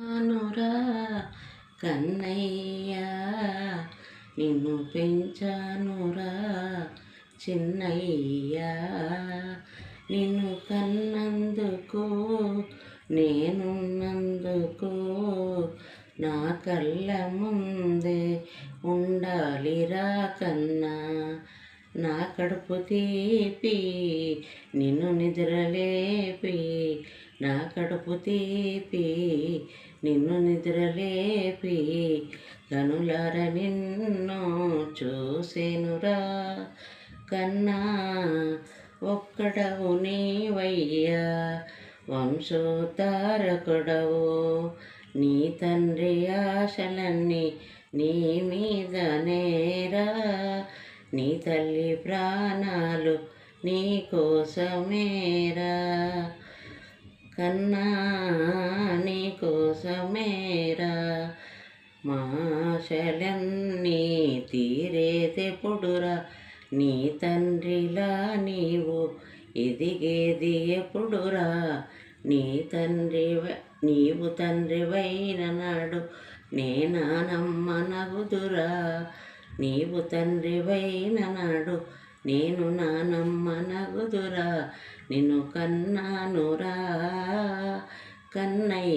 అనురా కన్నయ్య నిన్ను పెంచానురా చిన్నయ్య నిన్ను కన్నందుకు నేనున్నందుకు నా కళ్ళ ముందే ఉండాలిరా కన్నా నా కడుపు తీపి నిన్ను నిద్రలేపి నా కడుపు తీపి నిన్ను నిద్రలేపి కనులార నిన్ను చూసేనురా కన్నా ఒక్కడవు నీవయ్యా వంశోద్ధారకుడవు నీ తండ్రి ఆశలన్నీ నీ మీద నేరా నీ తల్లి ప్రాణాలు నీ కోసమేరా కన్నా నీ కోసమేరా మా ఆశలన్నీ తీరేదెప్పుడురా నీ తండ్రిలా నీవు ఎదిగేది ఎప్పుడురా నీవు తండ్రివైన నాడు నేనానమ్మనగుదురా నీవు తండ్రివైన నాడు నేను నానమ్మనగుదురా నిన్ను కన్నానురా కన్నయ్య.